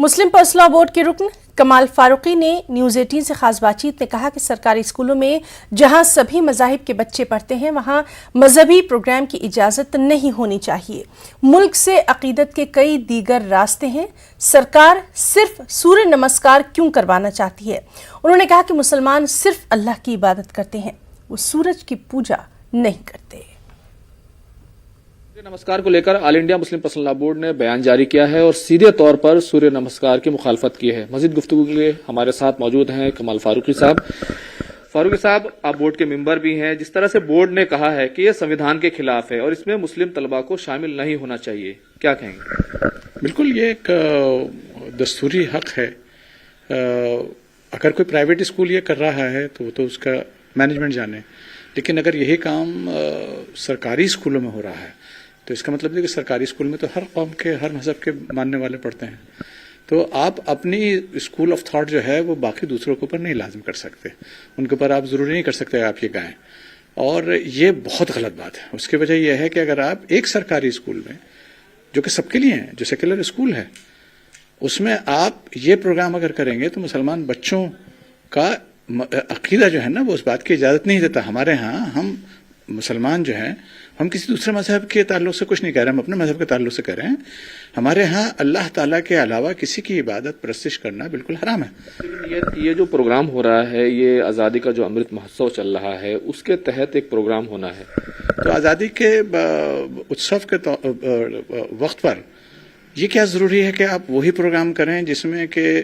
مسلم personal law board کے رکن کمال فاروقی نے نیوز 18 سے خاص بات چیت میں کہا کہ سرکاری اسکولوں میں جہاں سبھی مذاہب کے بچے پڑھتے ہیں وہاں مذہبی پروگرام کی اجازت نہیں ہونی چاہیے۔ ملک سے عقیدت کے کئی دیگر راستے ہیں، سرکار صرف سوریہ نمسکار کیوں کروانا چاہتی ہے؟ انہوں نے کہا کہ مسلمان صرف اللہ کی عبادت کرتے ہیں، وہ سورج کی پوجا نہیں کرتے۔ سوریہ نمسکار کو لے کر all India Muslim personal law board نے بیان جاری کیا ہے اور سیدھے طور پر سوریہ نمسکار کی مخالفت کی ہے۔ مزید گفتگو کے لیے ہمارے ساتھ موجود ہیں کمال فاروقی صاحب۔ فاروقی صاحب، آپ بورڈ کے ممبر بھی ہیں، جس طرح سے بورڈ نے کہا ہے کہ یہ سنویدھان کے خلاف ہے اور اس میں مسلم طلباء کو شامل نہیں ہونا چاہیے، کیا کہیں گے؟ بالکل، یہ ایک دستوری حق ہے۔ اگر کوئی پرائیویٹ اسکول یہ کر رہا ہے تو وہ تو اس کا مینجمنٹ جانے، لیکن اگر یہی کام سرکاری اسکولوں میں ہو رہا ہے تو اس کا مطلب ہے کہ سرکاری اسکول میں تو ہر قوم کے، ہر مذہب کے ماننے والے پڑھتے ہیں، تو آپ اپنی اسکول آف تھاٹ جو ہے وہ باقی دوسروں کے اوپر نہیں لازم کر سکتے، ان کے اوپر آپ ضروری نہیں کر سکتے آپ یہ گائیں، اور یہ بہت غلط بات ہے۔ اس کی وجہ یہ ہے کہ اگر آپ ایک سرکاری اسکول میں جو کہ سب کے لیے ہیں، جو سیکولر اسکول ہے، اس میں آپ یہ پروگرام اگر کریں گے تو مسلمان بچوں کا عقیدہ جو ہے نا وہ اس بات کی اجازت نہیں دیتا۔ ہمارے ہاں ہم مسلمان جو ہیں، ہم کسی دوسرے مذہب کے تعلق سے کچھ نہیں کہہ رہے، ہم اپنے مذہب کے تعلق سے کہہ رہے ہیں۔ ہمارے ہاں اللہ تعالیٰ کے علاوہ کسی کی عبادت پرستش کرنا بالکل حرام ہے۔ یہ جو پروگرام ہو رہا ہے، یہ آزادی کا جو امرت مہوتسو چل رہا ہے، اس کے تحت ایک پروگرام ہونا ہے، تو آزادی کے اتسو کے وقت پر یہ کیا ضروری ہے کہ آپ وہی پروگرام کریں جس میں کہ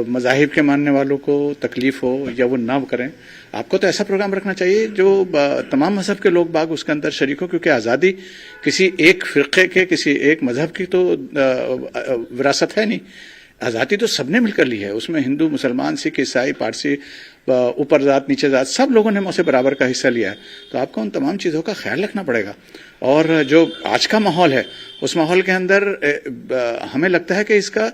مذاہب کے ماننے والوں کو تکلیف ہو یا وہ نہ کریں؟ آپ کو تو ایسا پروگرام رکھنا چاہیے جو تمام مذہب کے لوگ باغ اس کے اندر شریک ہو، کیونکہ آزادی کسی ایک فرقے کے، کسی ایک مذہب کی تو وراثت ہے نہیں، آزادی تو سب نے مل کر لی ہے۔ اس میں ہندو، مسلمان، سکھ، عیسائی، پارسی، اوپر ذات نیچے ذات، سب لوگوں نے اسے برابر کا حصہ لیا ہے، تو آپ کو ان تمام چیزوں کا خیال رکھنا پڑے گا۔ اور جو آج کا ماحول ہے اس ماحول کے اندر ہمیں لگتا ہے کہ اس کا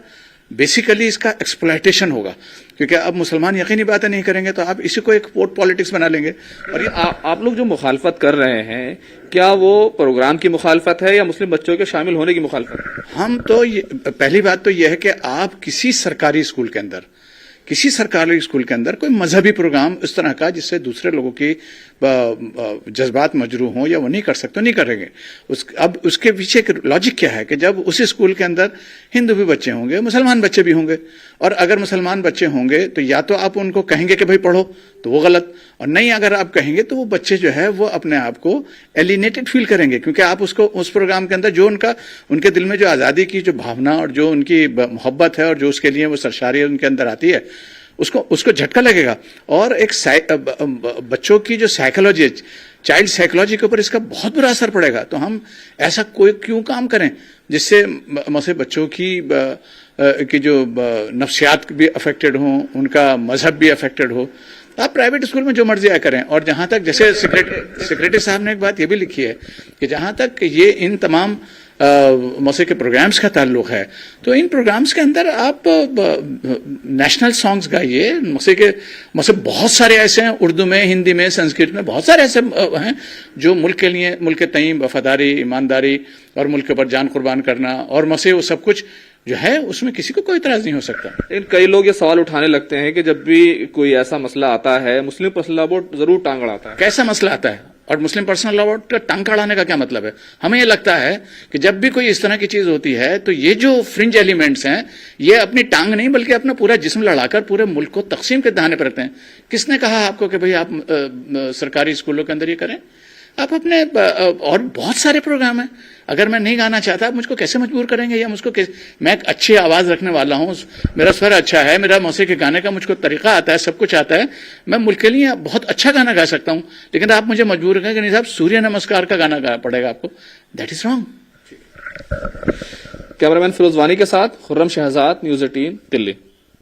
بیسیکلی اس کا ایکسپلائٹیشن ہوگا، کیونکہ اب مسلمان یقینی باتیں نہیں کریں گے تو آپ اسی کو ایک ووٹ پالیٹکس بنا لیں گے۔ اور یہ آپ لوگ جو مخالفت کر رہے ہیں، کیا وہ پروگرام کی مخالفت ہے یا مسلم بچوں کے شامل ہونے کی مخالفت ہے؟ ہم تو پہلی بات تو یہ ہے کہ آپ کسی سرکاری اسکول کے اندر کوئی مذہبی پروگرام اس طرح کا جس سے دوسرے لوگوں کی جذبات مجروح ہوں یا وہ نہیں کر سکتے، نہیں کریں گے۔ اب اس کے پیچھے لاجک کیا ہے کہ جب اس اسکول کے اندر ہندو بھی بچے ہوں گے، مسلمان بچے بھی ہوں گے، اور اگر مسلمان بچے ہوں گے تو یا تو آپ ان کو کہیں گے کہ بھائی پڑھو، تو وہ غلط، اور نہیں اگر آپ کہیں گے تو وہ بچے جو ہے وہ اپنے آپ کو ایلینیٹڈ فیل کریں گے، کیونکہ آپ اس پروگرام کے اندر جو ان کے دل میں جو آزادی کی جو بھاونا اور جو ان کی محبت ہے اور جو اس کے لیے وہ سرشاری ان کے اندر آتی ہے، اس کو جھٹکا لگے گا، اور ایک بچوں کی جو سائیکالوجی ہے، چائلڈ سائیکالوجی کے اوپر اس کا بہت برا اثر پڑے گا۔ تو ہم ایسا کوئی کیوں کام کریں جس سے بچوں کی جو نفسیات بھی افیکٹڈ ہوں، ان کا مذہب بھی افیکٹڈ ہو۔ آپ پرائیویٹ اسکول میں جو مرضی آیا کریں، اور جہاں تک جیسے سیکریٹری صاحب نے ایک بات یہ بھی لکھی ہے کہ جہاں تک یہ ان تمام موسیقی کے پروگرامز کا تعلق ہے تو ان پروگرامز کے اندر آپ نیشنل سانگز گائیے۔ موسیقی بہت سارے ایسے ہیں، اردو میں، ہندی میں، سنسکرت میں، بہت سارے ایسے ہیں جو ملک کے لیے، ملک کے تئیں وفاداری، ایمانداری اور ملک کے اوپر جان قربان کرنا اور موسیقی، وہ سب کچھ جو ہے اس میں کسی کو کوئی اعتراض نہیں ہو سکتا۔ لیکن کئی لوگ یہ سوال اٹھانے لگتے ہیں کہ جب بھی کوئی ایسا مسئلہ آتا ہے مسلم پرسنل لاء بورڈ ضرور ٹانگ اڑاتا ہے۔ کیسا مسئلہ آتا ہے؟ اور مسلم پرسنل لاء بورڈ کا ٹانگ اڑانے کا کیا مطلب ہے؟ ہمیں یہ لگتا ہے کہ جب بھی کوئی اس طرح کی چیز ہوتی ہے تو یہ جو فرنج ایلیمنٹس ہیں یہ اپنی ٹانگ نہیں بلکہ اپنا پورا جسم لڑا کر پورے ملک کو تقسیم کے دہانے پر رکھتے ہیں۔ کس نے کہا آپ کو کہ بھئی آپ سرکاری اسکولوں کے اندر یہ کریں؟ آپ اپنے اور بہت سارے پروگرام ہیں، اگر میں نہیں گانا چاہتا آپ مجھ کو کیسے مجبور کریں گے؟ یا میں ایک اچھی آواز رکھنے والا ہوں، میرا سور اچھا ہے، میرا موسیقی گانے کا مجھ کو طریقہ آتا ہے، سب کچھ آتا ہے، میں ملک کے لیے بہت اچھا گانا گا سکتا ہوں، لیکن آپ مجھے مجبور کریں کہ نہیں صاحب سوریہ نمسکار کا گانا گانا پڑے گا آپ کو، دیٹ از رانگ۔ کیمرہ مین فیروز وانی کے ساتھ خرم شہزاد، نیوز 18 دلی۔